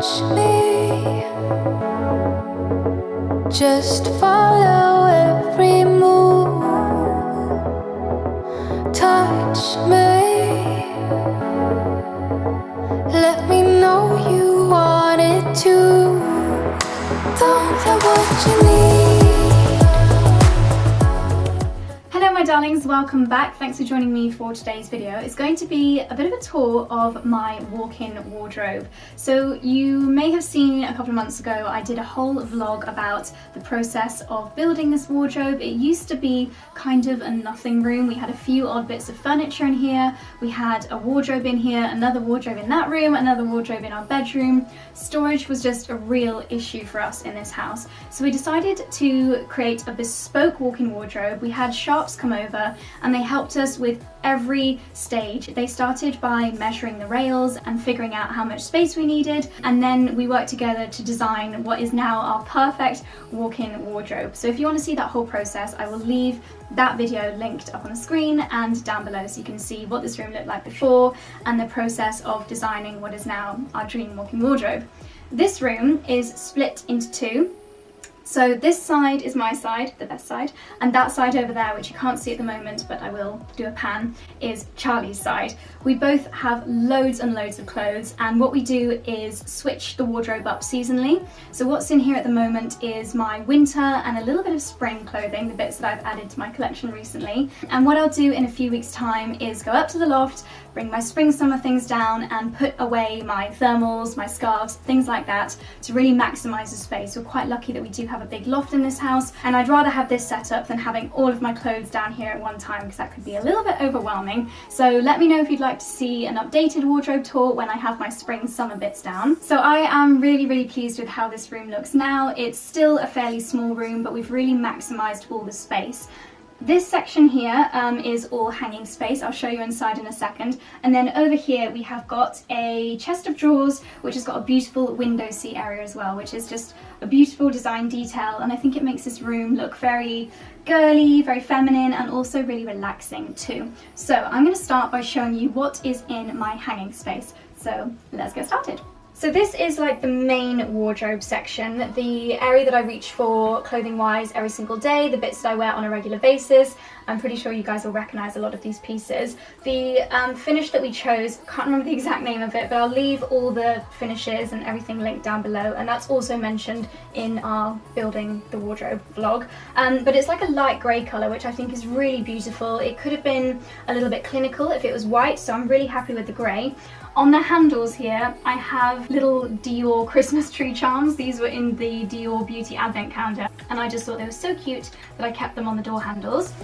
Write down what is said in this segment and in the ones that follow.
touch me, just follow every move. Touch me, let me know you want it too. Don't know what you need. Hello my darlings, welcome back. Thanks for joining me for today's video. It's going to be a bit of a tour of my walk-in wardrobe. So you may have seen a couple of months ago I did a whole vlog about the process of building this wardrobe. It used to be kind of a nothing room. We had a few odd bits of furniture in here. We had a wardrobe in here, another wardrobe in that room, another wardrobe in our bedroom. Storage was just a real issue for us in this house. So we decided to create a bespoke walk-in wardrobe. We had Sharps come over and they helped us with every stage. They started by measuring the rails and figuring out how much space we needed, and then we worked together to design what is now our perfect walk-in wardrobe. So if you want to see that whole process, I will leave that video linked up on the screen and down below so you can see what this room looked like before and the process of designing what is now our dream walk-in wardrobe. This room is split into two. So this side is my side, the best side, and that side over there, which you can't see at the moment, but I will do a pan, is Charlie's side. We both have loads and loads of clothes, and what we do is switch the wardrobe up seasonally. So what's in here at the moment is my winter and a little bit of spring clothing, the bits that I've added to my collection recently. And what I'll do in a few weeks' time is go up to the loft, bring my spring summer things down and put away my thermals, my scarves, things like that to really maximize the space. We're quite lucky that we do have a big loft in this house, and I'd rather have this set up than having all of my clothes down here at one time because that could be a little bit overwhelming. So let me know if you'd like to see an updated wardrobe tour when I have my spring summer bits down. So I am really pleased with how this room looks now. It's still a fairly small room, but we've really maximized all the space. This section here is all hanging space. I'll show you inside in a second. And then over here we have got a chest of drawers which has got a beautiful window seat area as well, which is just a beautiful design detail, and I think it makes this room look very girly, very feminine, and also really relaxing too. So I'm going to start by showing you what is in my hanging space. So let's get started. So this is like the main wardrobe section, the area that I reach for clothing wise every single day, the bits that I wear on a regular basis. I'm pretty sure you guys will recognise a lot of these pieces. The finish that we chose, can't remember the exact name of it, but I'll leave all the finishes and everything linked down below, and that's also mentioned in our building the wardrobe vlog. But it's like a light grey colour, which I think is really beautiful. It could have been a little bit clinical if it was white, so I'm really happy with the grey. On the handles here, I have little Dior Christmas tree charms. These were in the Dior Beauty Advent Calendar, and I just thought they were so cute that I kept them on the door handles.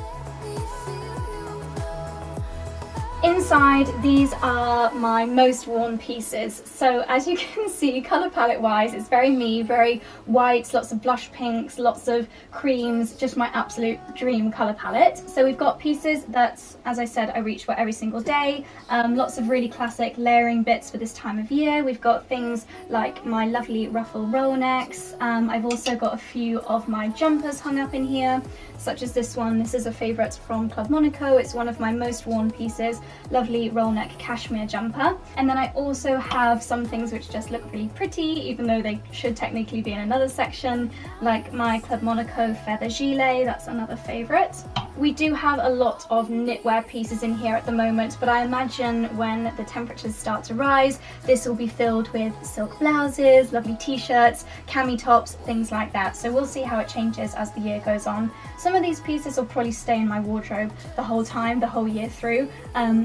Inside, these are my most worn pieces. So as you can see, colour palette wise, it's very me, very whites, lots of blush pinks, lots of creams, just my absolute dream colour palette. So we've got pieces that, as I said, I reach for every single day. Lots of really classic layering bits for this time of year. We've got things like my lovely ruffle roll necks. I've also got a few of my jumpers hung up in here, such as this one. This is a favourite from Club Monaco. It's one of my most worn pieces. Lovely roll neck cashmere jumper. And then I also have some things which just look really pretty, even though they should technically be in another section, like my Club Monaco feather gilet. That's another favourite. We do have a lot of knitwear pieces in here at the moment, but I imagine when the temperatures start to rise, this will be filled with silk blouses, lovely t-shirts, cami tops, things like that. So we'll see how it changes as the year goes on. Some of these pieces will probably stay in my wardrobe the whole time, the whole year through,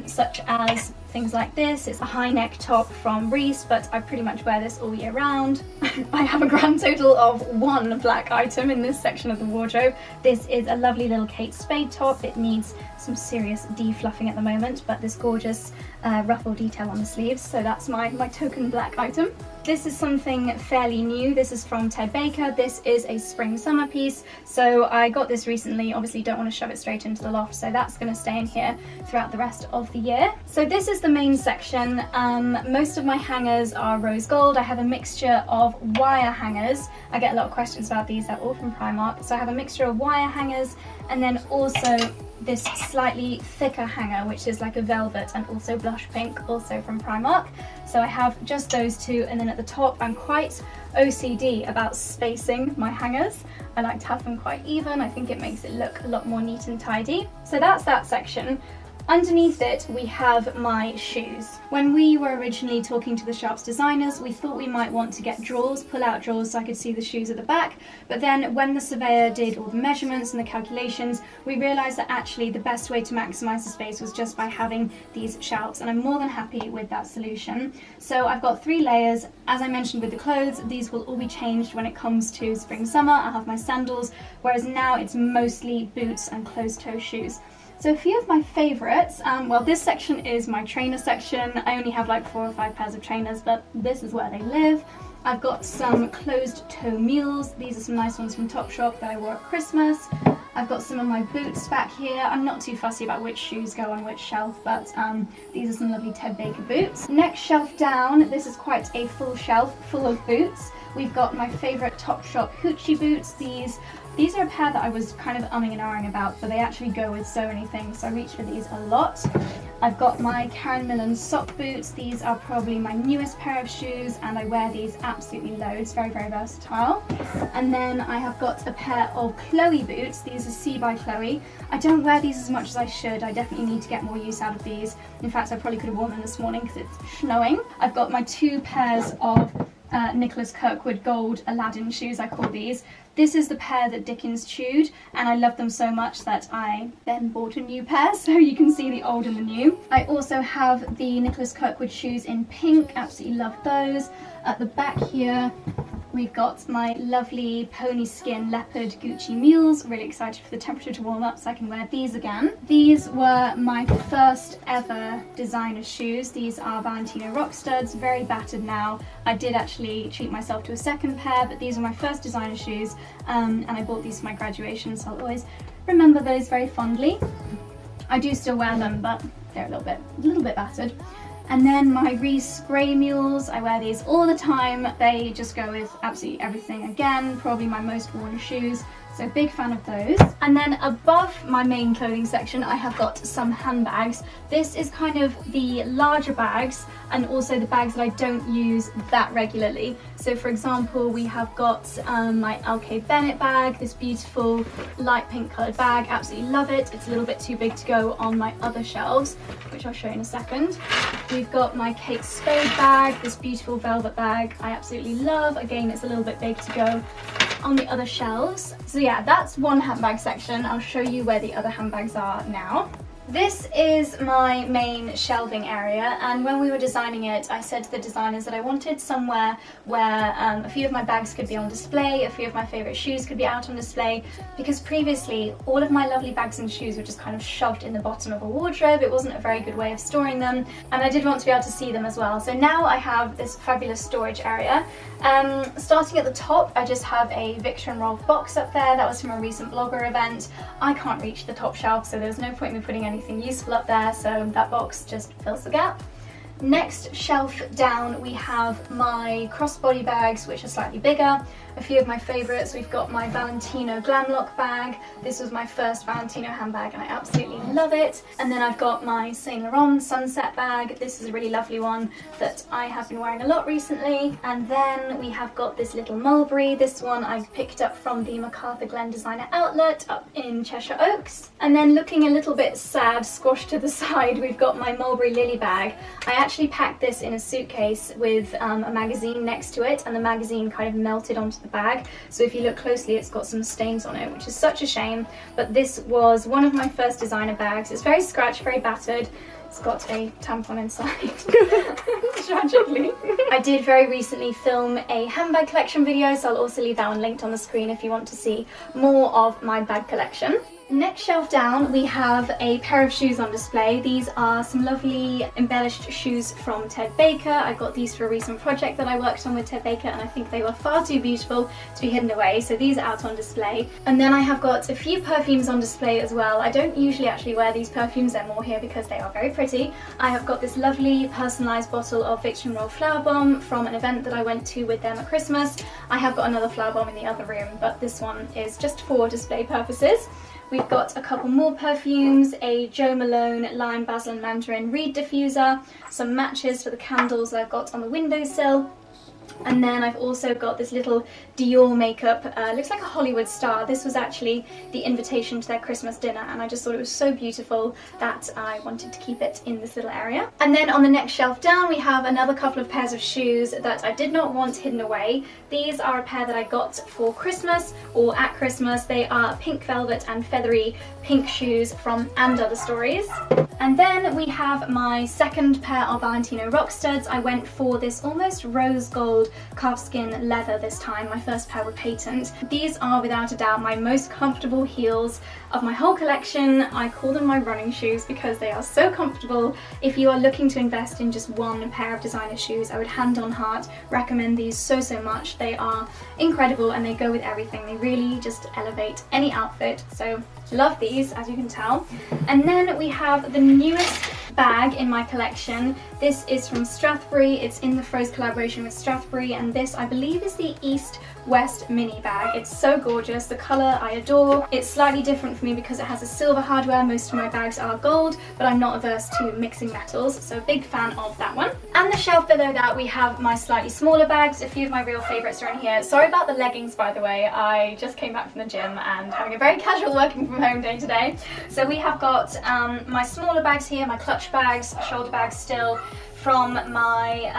such as things like this. It's a high neck top from Reese, but I pretty much wear this all year round. I have a grand total of one black item in this section of the wardrobe. This is a lovely little Kate Spade top. It needs some serious de-fluffing at the moment, but this gorgeous ruffle detail on the sleeves, so that's my token black item. This is something fairly new. This is from Ted Baker. This is a spring summer piece, so I got this recently. Obviously don't want to shove it straight into the loft, so that's going to stay in here throughout the rest of the year. So this is the main section. Most of my hangers are rose gold. I have a mixture of wire hangers. I get a lot of questions about these. They're all from Primark. So I have a mixture of wire hangers and then also this slightly thicker hanger, which is like a velvet and also blush pink, also from Primark. So I have just those two, and then at the top I'm quite OCD about spacing my hangers. I like to have them quite even. I think it makes it look a lot more neat and tidy. So that's that section. Underneath it, we have my shoes. When we were originally talking to the Sharps designers, we thought we might want to get drawers, pull-out drawers, so I could see the shoes at the back. But then when the surveyor did all the measurements and the calculations, we realised that actually the best way to maximise the space was just by having these shelves, and I'm more than happy with that solution. So I've got 3 layers. As I mentioned with the clothes, these will all be changed when it comes to spring-summer. I'll have my sandals, whereas now it's mostly boots and closed-toe shoes. So a few of my favourites, well, this section is my trainer section. I only have like 4 or 5 pairs of trainers, but this is where they live. I've got some closed-toe mules. These are some nice ones from Topshop that I wore at Christmas. I've got some of my boots back here. I'm not too fussy about which shoes go on which shelf, but these are some lovely Ted Baker boots. Next shelf down, this is quite a full shelf full of boots. We've got my favourite Topshop hoochie boots. These are a pair that I was kind of umming and ahhing about, but they actually go with so many things, so I reach for these a lot. I've got my Karen Millen sock boots. These are probably my newest pair of shoes, and I wear these absolutely loads, very, very versatile. And then I have got a pair of Chloe boots. These are C by Chloe. I don't wear these as much as I should. I definitely need to get more use out of these. In fact, I probably could have worn them this morning because it's snowing. I've got my 2 pairs of Nicholas Kirkwood gold Aladdin shoes, I call these. This is the pair that Dickens chewed, and I love them so much that I then bought a new pair, so you can see the old and the new. I also have the Nicholas Kirkwood shoes in pink, absolutely love those. At the back here, we've got my lovely pony skin leopard Gucci mules. Really excited for the temperature to warm up so I can wear these again. These were my first ever designer shoes. These are Valentino rock studs, very battered now. I did actually treat myself to a second pair, but these are my first designer shoes, and I bought these for my graduation, so I'll always remember those very fondly. I do still wear them, but they're a little bit battered. And then my Reese grey mules, I wear these all the time. They just go with absolutely everything. Again, probably my most worn shoes, so big fan of those. And then above my main clothing section, I have got some handbags. This is kind of the larger bags and also the bags that I don't use that regularly. So for example, we have got my LK Bennett bag, this beautiful light pink coloured bag, absolutely love it. It's a little bit too big to go on my other shelves, which I'll show you in a second. We've got my Kate Spade bag, this beautiful velvet bag I absolutely love. Again, it's a little bit big to go on the other shelves. So yeah, that's one handbag section. I'll show you where the other handbags are now. This is my main shelving area, and when we were designing it, I said to the designers that I wanted somewhere where a few of my bags could be on display, a few of my favourite shoes could be out on display, because previously all of my lovely bags and shoes were just kind of shoved in the bottom of a wardrobe. It wasn't a very good way of storing them, and I did want to be able to see them as well. So now I have this fabulous storage area. Starting at the top, I just have a Victor and Rolf box up there. That was from a recent blogger event. I can't reach the top shelf, so there's no point in me putting anything useful up there, so that box just fills the gap. Next shelf down, we have my crossbody bags, which are slightly bigger. A few of my favourites, we've got my Valentino Glamlock bag. This was my first Valentino handbag and I absolutely love it. And then I've got my Saint Laurent Sunset bag. This is a really lovely one that I have been wearing a lot recently. And then we have got this little mulberry. This one I picked up from the MacArthur Glen Designer Outlet up in Cheshire Oaks. And then looking a little bit sad, squashed to the side, we've got my Mulberry Lily bag. I actually packed this in a suitcase with a magazine next to it, and the magazine kind of melted onto the bag, so if you look closely it's got some stains on it, which is such a shame. But this was one of my first designer bags. It's very scratched, very battered. It's got a tampon inside, tragically. I did very recently film a handbag collection video, so I'll also leave that one linked on the screen if you want to see more of my bag collection. Next shelf down, we have a pair of shoes on display. These are some lovely embellished shoes from Ted Baker. I got these for a recent project that I worked on with Ted Baker, and I think they were far too beautiful to be hidden away, so these are out on display. And then I have got a few perfumes on display as well. I don't usually actually wear these perfumes, they're more here because they are very pretty. I have got this lovely personalised bottle of Victor and Rolf Flower Bomb from an event that I went to with them at Christmas. I have got another flower bomb in the other room, but this one is just for display purposes. We've got a couple more perfumes, a Jo Malone Lime Basil and Mandarin Reed diffuser, some matches for the candles that I've got on the windowsill. And then I've also got this little Dior makeup, looks like a Hollywood star. This was actually the invitation to their Christmas dinner, and I just thought it was so beautiful that I wanted to keep it in this little area. And then on the next shelf down we have another couple of pairs of shoes that I did not want hidden away. These are a pair that I got for Christmas, or at Christmas. They are pink velvet and feathery pink shoes from And Other Stories. And then we have my second pair of Valentino rock studs. I went for this almost rose gold calfskin leather this time. My first pair were patent. These are without a doubt my most comfortable heels of my whole collection. I call them my running shoes because they are so comfortable. If you are looking to invest in just one pair of designer shoes, I would hand on heart recommend these so much. They are incredible and they go with everything. They really just elevate any outfit. So love these, as you can tell. And then we have the newest bag in my collection. This is from Strathbury. It's in the Froze collaboration with Strathbury, and this I believe is the East West mini bag. It's so gorgeous. The colour I adore. It's slightly different for me because it has a silver hardware. Most of my bags are gold, but I'm not averse to mixing metals, so big fan of that one. And the shelf below that we have my slightly smaller bags. A few of my real favourites are in here. Sorry about the leggings, by the way. I just came back from the gym and having a very casual working from home day today. So we have got my smaller bags here, my clutch bags, shoulder bags still. From my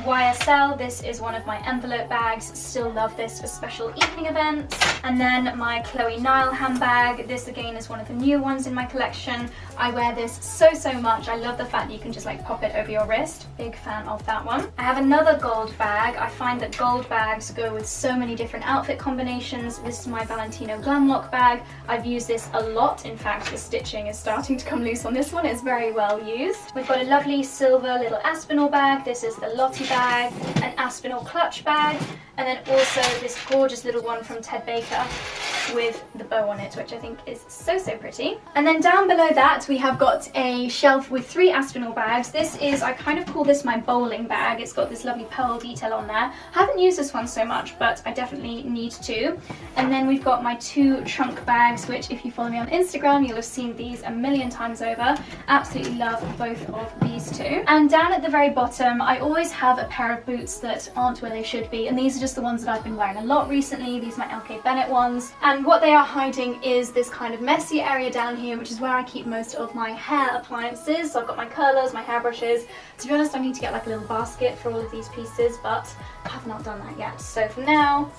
YSL, this is one of my envelope bags. Still love this for special evening events. And then my Chloe Nile handbag. This again is one of the new ones in my collection. I wear this so much. I love the fact that you can just like pop it over your wrist. Big fan of that one. I have another gold bag. I find that gold bags go with so many different outfit combinations. This is my Valentino Glam Lock bag. I've used this a lot. In fact, the stitching is starting to come loose on this one. It's very well used. We've got a lovely silver little Aspinall bag. This is the Lottie bag, an Aspinall clutch bag, and then also this gorgeous little one from Ted Baker with the bow on it, which I think is so pretty. And then down below that we have got a shelf with 3 Aspinall bags. This is, I kind of call this my bowling bag. It's got this lovely pearl detail on there. I haven't used this one so much, but I definitely need to. And then we've got my 2 trunk bags, which if you follow me on Instagram, you'll have seen these a million times over. Absolutely love both of these two. And down at the very bottom, I always have a pair of boots that aren't where they should be, and these are just the ones that I've been wearing a lot recently. These are my LK Bennett ones, and what they are hiding is this kind of messy area down here, which is where I keep most of my hair appliances. So I've got my curlers, my hairbrushes. To be honest, I need to get like a little basket for all of these pieces, but I have not done that yet. So for now,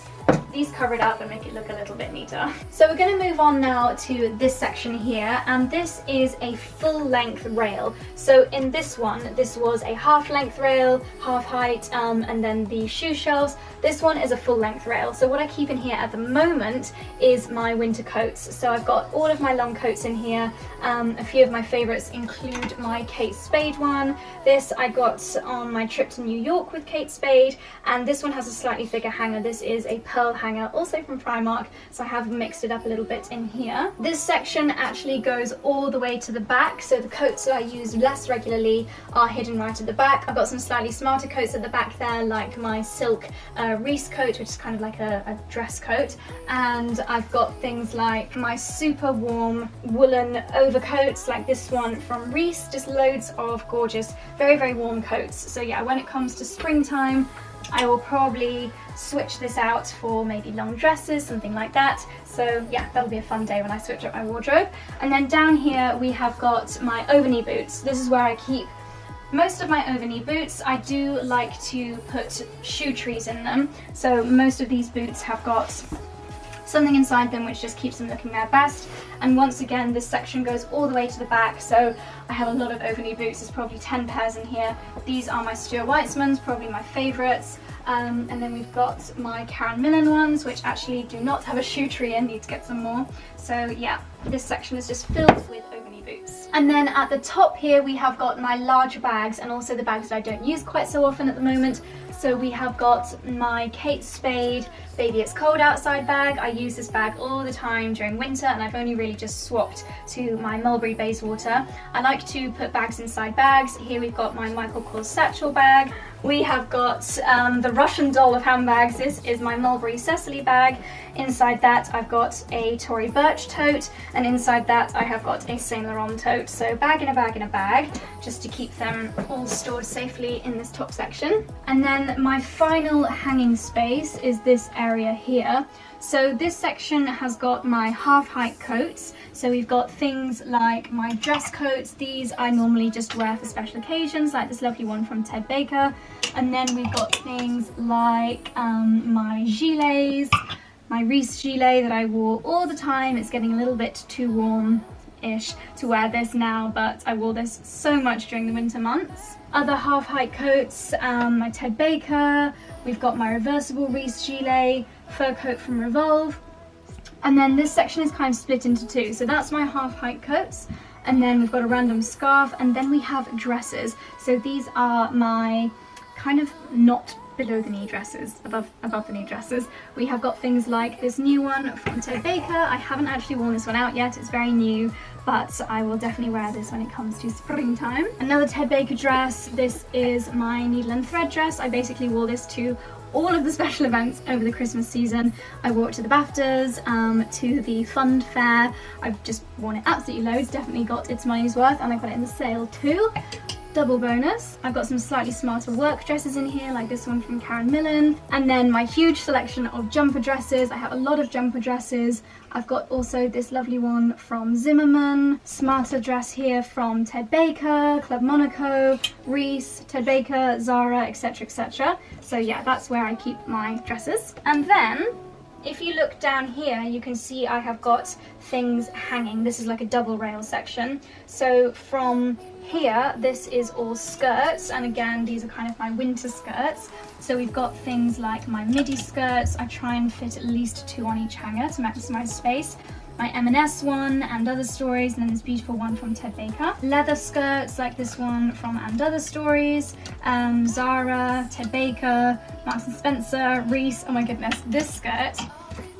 these cover it up and make it look a little bit neater. So we're going to move on now to this section here, and this is a full length rail. So in this one, this was a half length rail, half height, and then the shoe shelves. This one is a full length rail. So what I keep in here at the moment is my winter coats. So I've got all of my long coats in here. A few of my favorites include my Kate Spade one. This I got on my trip to New York with Kate Spade, and this one has a slightly bigger hanger. This is a pearl hanger, also from Primark, so I have mixed it up a little bit in here. This section actually goes all the way to the back, so the coats that I use less regularly are hidden right at the back. I've got some slightly smarter coats at the back there, like my silk Reese coat, which is kind of like a dress coat, and I've got things like my super warm woolen overcoats like this one from Reese. Just loads of gorgeous, very warm coats. So yeah, when it comes to springtime, I will probably switch this out for maybe long dresses, something like that. So yeah, that'll be a fun day when I switch up my wardrobe. And then down here we have got my overknee boots. This is where I keep most of my overknee boots. I do like to put shoe trees in them. So most of these boots have got something inside them which just keeps them looking their best. And once again, this section goes all the way to the back, so I have a lot of overknee boots. There's probably 10 pairs in here. These are my Stuart Weitzmans, probably my favourites. And then we've got my Karen Millen ones, which actually do not have a shoe tree in, need to get some more. So yeah, this section is just filled with overknee boots. And then at the top here we have got my larger bags, and also the bags that I don't use quite so often at the moment. So we have got my Kate Spade Baby It's Cold Outside bag. I use this bag all the time during winter, and I've only really just swapped to my Mulberry Bayswater. I like to put bags inside bags. Here we've got my Michael Kors satchel bag. we have got the Russian doll of handbags. This is my Mulberry Cecily bag. Inside that I've got a Tory Burch tote, and inside that I have got a Saint Laurent tote. So bag in a bag in a bag, just to keep them all stored safely in this top section. And then my final hanging space is this area here. So this section has got my half-height coats. So we've got things like my dress coats. These I normally just wear for special occasions, like this lovely one from Ted Baker. And then we've got things like my gilets, my Reese gilet that I wore all the time. It's getting a little bit too warm-ish to wear this now, but I wore this so much during the winter months. Other half-height coats, my Ted Baker. We've got my reversible Reese gilet, fur coat from Revolve. And then this section is kind of split into two. So that's my half-height coats. And then we've got a random scarf, and then we have dresses. So these are my kind of not below the knee dresses, above the knee dresses. We have got things like this new one from Ted Baker. I haven't actually worn this one out yet, it's very new, but I will definitely wear this when it comes to springtime. Another Ted Baker dress. This is my needle and thread dress. I basically wore this to all of the special events over the Christmas season. I wore it to the BAFTAs, to the Fund Fair. I've just worn it absolutely loads, definitely got its money's worth, and I got it in the sale too. Double bonus. I've got some slightly smarter work dresses in here, like this one from Karen Millen. And then my huge selection of jumper dresses. I have a lot of jumper dresses. I've got also this lovely one from Zimmermann, smarter dress here from Ted Baker, Club Monaco, Reese, Ted Baker, Zara, etc, etc. So yeah, that's where I keep my dresses. And then if you look down here, you can see I have got things hanging. This is like a double rail section. So from here, this is all skirts, and again, these are kind of my winter skirts. So we've got things like my midi skirts. I try and fit at least 2 on each hanger to maximize space. My M&S one, And Other Stories, and then this beautiful one from Ted Baker. Leather skirts like this one from And Other Stories, Zara, Ted Baker, Marks & Spencer, Reese. Oh my goodness, this skirt,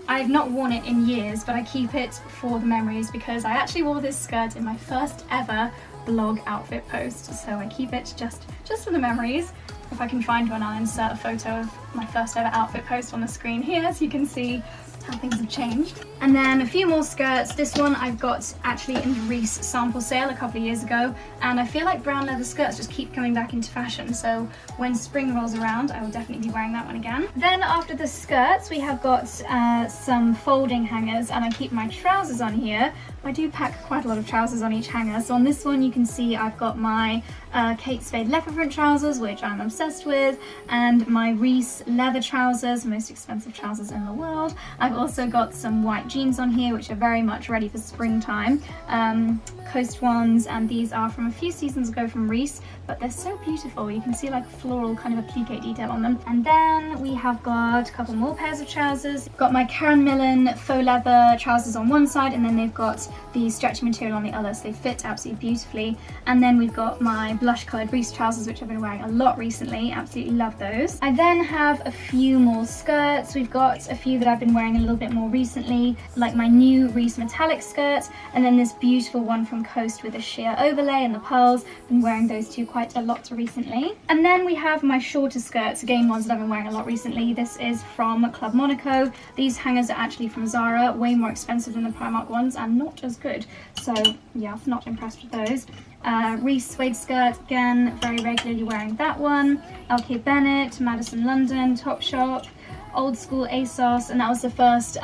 I've not worn it in years, but I keep it for the memories because I actually wore this skirt in my first ever blog outfit post, so I keep it just for the memories. If I can find one, I'll insert a photo of my first ever outfit post on the screen here so you can see how things have changed. And then a few more skirts. This one I've got actually in the Reese sample sale a couple of years ago, and I feel like brown leather skirts just keep coming back into fashion, so when spring rolls around I will definitely be wearing that one again. Then after the skirts we have got some folding hangers, and I keep my trousers on here. I do pack quite a lot of trousers on each hanger, so on this one you can see I've got my Kate Spade leopard print trousers, which I'm obsessed with, and my Reese leather trousers, most expensive trousers in the world. I've also got some white jeans on here, which are very much ready for springtime. Coast ones, and these are from a few seasons ago from Reese, but they're so beautiful. You can see like floral kind of applique detail on them. And then we have got a couple more pairs of trousers. Got my Karen Millen faux leather trousers on one side, and then they've got the stretchy material on the other, so they fit absolutely beautifully. And then we've got my blush coloured Reese trousers, which I've been wearing a lot recently. Absolutely love those. I then have a few more skirts. We've got a few that I've been wearing a little bit more recently, like my new Reese metallic skirt, and then this beautiful one from Coast with a sheer overlay and the pearls. Been wearing those two quite a lot recently. And then we have my shorter skirts, again ones that I've been wearing a lot recently. This is from Club Monaco. These hangers are actually from Zara, way more expensive than the Primark ones and not as good. So yeah, not impressed with those. Reese suede skirt, again, very regularly wearing that one. LK Bennett, Madison London, Topshop, old school ASOS, and that was the first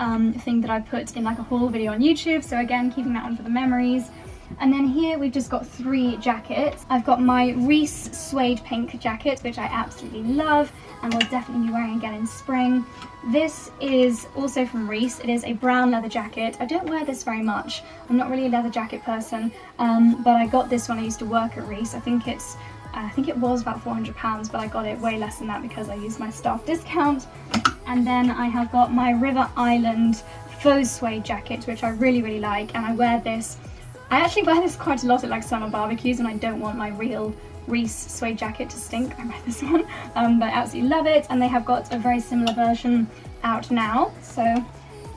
thing that I put in like a haul video on YouTube, so again, keeping that one for the memories. And then here we've just got 3 jackets. I've got my Reese suede pink jacket, which I absolutely love and will definitely be wearing again in spring. This is also from Reese. It is a brown leather jacket. I don't wear this very much. I'm not really a leather jacket person, but I got this when I used to work at Reese. I think it was about £400, but I got it way less than that because I used my staff discount. And then I have got my River Island faux suede jacket, which I really like, and I wear this. I actually wear this quite a lot at like summer barbecues when I don't want my real Reese suede jacket to stink. I wear this one, but I absolutely love it, and they have got a very similar version out now, so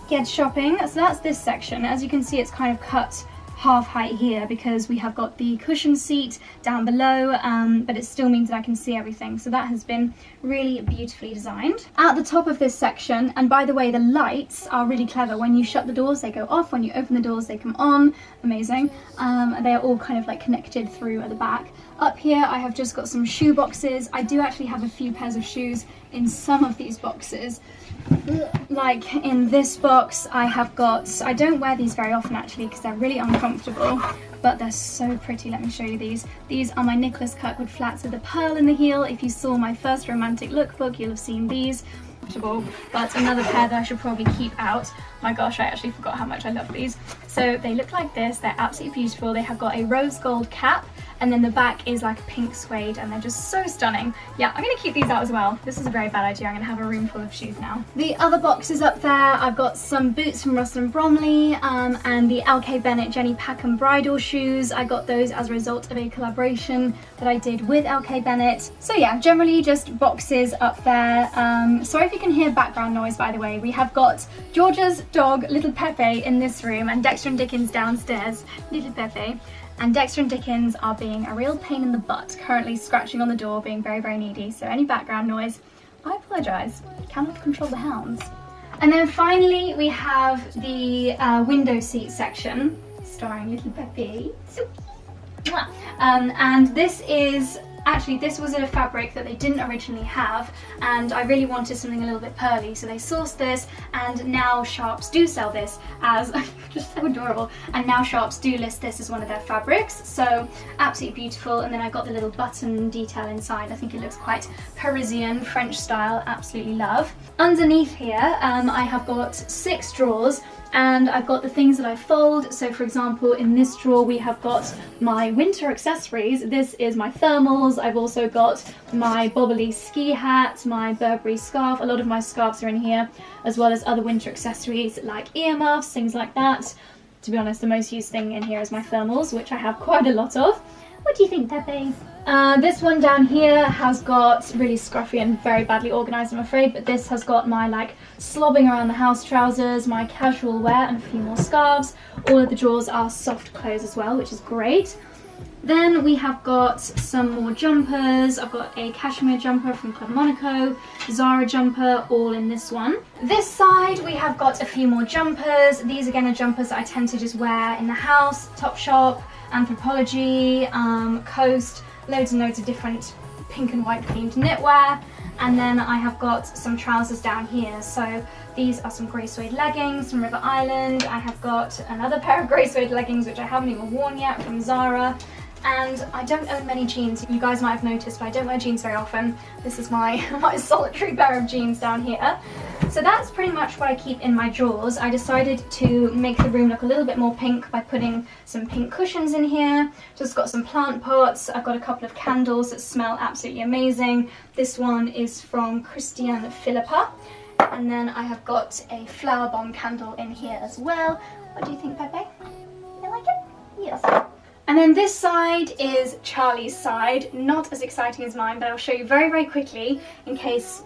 get shopping. So that's this section. As you can see, it's kind of cut half height here because we have got the cushion seat down below, but it still means that I can see everything. So that has been really beautifully designed. At the top of this section, and by the way, the lights are really clever. When you shut the doors, they go off. When you open the doors, they come on. Amazing. They are all kind of like connected through at the back. Up here, I have just got some shoe boxes. I do actually have a few pairs of shoes in some of these boxes. Like in this box, I have got, I don't wear these very often actually because they're really uncomfortable, but they're so pretty. Let me show you these. These are my Nicholas Kirkwood flats with a pearl in the heel. If you saw my first romantic lookbook, you'll have seen these. But another pair that I should probably keep out. My gosh, I actually forgot how much I love these. So they look like this. They're absolutely beautiful. They have got a rose gold cap, and then the back is like pink suede, and they're just so stunning. Yeah, I'm gonna keep these out as well. This is a very bad idea. I'm gonna have a room full of shoes now. The other boxes up there, I've got some boots from Russell and Bromley, and the LK Bennett Jenny Packham bridal shoes. I got those as a result of a collaboration that I did with LK Bennett. So yeah, generally just boxes up there. Sorry if you can hear background noise, by the way. We have got Georgia's dog, Little Pepe, in this room, and Dexter and Dickens downstairs. Little Pepe. And Dexter and Dickens are being a real pain in the butt, currently scratching on the door, being very, very needy. So any background noise, I apologise. Cannot control the hounds. And then finally, we have the window seat section, starring Little Pepe. And this is, actually this was a fabric that they didn't originally have, and I really wanted something a little bit pearly, so they sourced this, and now Sharps do sell this as, just so adorable, and now Sharps do list this as one of their fabrics, so absolutely beautiful. And then I got the little button detail inside. I think it looks quite Parisian, French style, absolutely love. Underneath here, I have got 6 drawers, and I've got the things that I fold. So for example, in this drawer we have got my winter accessories. This is my thermals. I've also got my bobbly ski hat, my Burberry scarf. A lot of my scarves are in here, as well as other winter accessories like earmuffs, things like that. To be honest, the most used thing in here is my thermals, which I have quite a lot of. What do you think, Pepe? This one down here has got really scruffy and very badly organised, I'm afraid, but this has got my like slobbing around the house trousers, my casual wear, and a few more scarves. All of the drawers are soft clothes as well, which is great. Then we have got some more jumpers. I've got a cashmere jumper from Club Monaco, Zara jumper, all in this one. This side we have got a few more jumpers. These again are jumpers that I tend to just wear in the house, Topshop, Anthropology, Coast, loads and loads of different pink and white themed knitwear. And then I have got some trousers down here. So these are some grey suede leggings from River Island. I have got another pair of grey suede leggings which I haven't even worn yet from Zara. And I don't own many jeans. You guys might have noticed, but I don't wear jeans very often. This is my solitary pair of jeans down here. So that's pretty much what I keep in my drawers. I decided to make the room look a little bit more pink by putting some pink cushions in here. Just got some plant pots. I've got a couple of candles that smell absolutely amazing. This one is from Christian Philippa. And then I have got a flower bomb candle in here as well. What do you think, Pepe? You like it? Yes. And then this side is Charlie's side. Not as exciting as mine, but I'll show you very, very quickly in case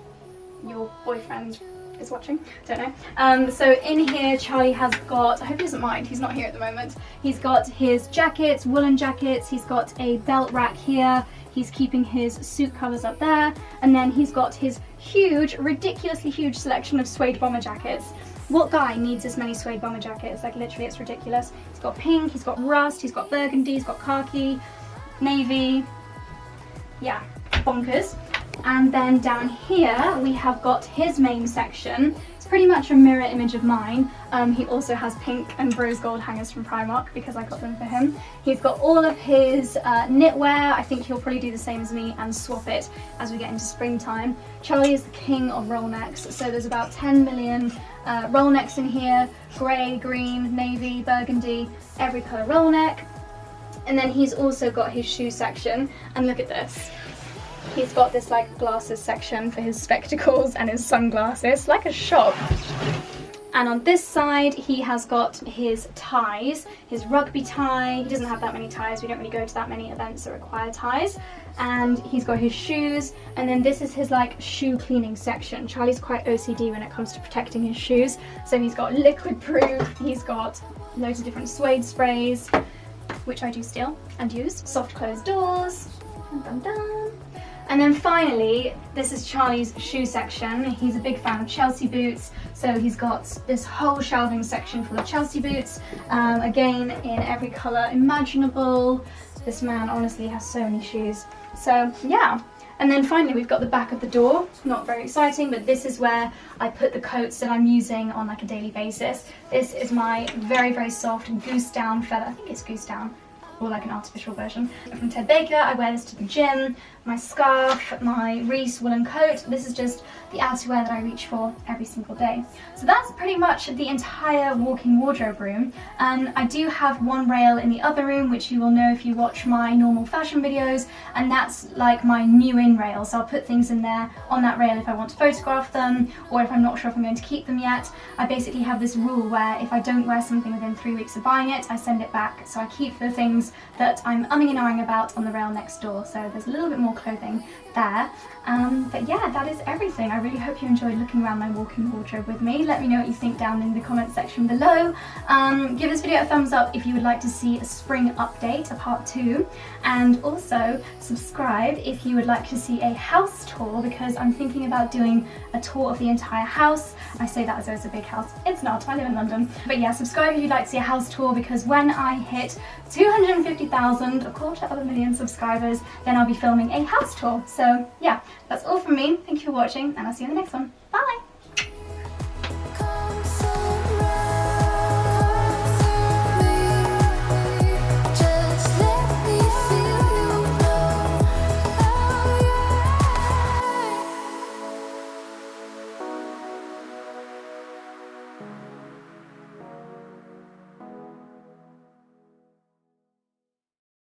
your boyfriend is watching, don't know. So in here Charlie has got, I hope he doesn't mind, he's not here at the moment, he's got his jackets, woolen jackets, he's got a belt rack here, he's keeping his suit covers up there, and then he's got his huge, ridiculously huge selection of suede bomber jackets. What guy needs this many suede bomber jackets? Like literally it's ridiculous. He's got pink, he's got rust, he's got burgundy, he's got khaki, navy, yeah, bonkers. And then down here we have got his main section. It's pretty much a mirror image of mine. He also has pink and rose gold hangers from Primark because I got them for him. He's got all of his knitwear. I think he'll probably do the same as me and swap it as we get into springtime. Charlie is the king of roll necks, so there's about 10 million roll necks in here. Grey, green, navy, burgundy, every colour roll neck. And then he's also got his shoe section, and look at this. He's got this like glasses section for his spectacles and his sunglasses, like a shop. And on this side he has got his ties, his rugby tie. He doesn't have that many ties, we don't really go to that many events that require ties. and he's got his shoes, and then this is his like shoe cleaning section. Charlie's quite OCD when it comes to protecting his shoes, so he's got liquid proof, he's got loads of different suede sprays, which I do steal and use, soft closed doors, dun, dun, dun. And then finally, this is Charlie's shoe section. He's a big fan of Chelsea boots, so he's got this whole shelving section full of Chelsea boots, again in every colour imaginable. This man honestly has so many shoes. So yeah. And then finally we've got the back of the door. Not very exciting, but this is where I put the coats that I'm using on like a daily basis. This is my very, very soft goose down feather. I think it's goose down, or like an artificial version, from Ted Baker. I wear this to the gym. My scarf, my Reese woolen coat. This is just the outerwear that I reach for every single day. So that's pretty much the entire walk-in wardrobe room. I do have one rail in the other room, which you will know if you watch my normal fashion videos, and that's like my new in rail. So I'll put things in there on that rail if I want to photograph them, or if I'm not sure if I'm going to keep them yet. I basically have this rule where if I don't wear something within 3 weeks of buying it, I send it back. So I keep the things that I'm umming and ahhing about on the rail next door. So there's a little bit more clothing there. But yeah, that is everything. I really hope you enjoyed looking around my walk-in wardrobe with me. Let me know what you think down in the comment section below. Give this video a thumbs up if you would like to see a spring update, a part 2, and also subscribe if you would like to see a house tour, because I'm thinking about doing a tour of the entire house. I say that as though it's a big house. It's not, I live in London. But yeah, subscribe if you'd like to see a house tour, because when I hit 250,000, a quarter of a million subscribers, then I'll be filming a house tour. So yeah, that's all from me. Thank you for watching, and I'll see you in the next one. Bye!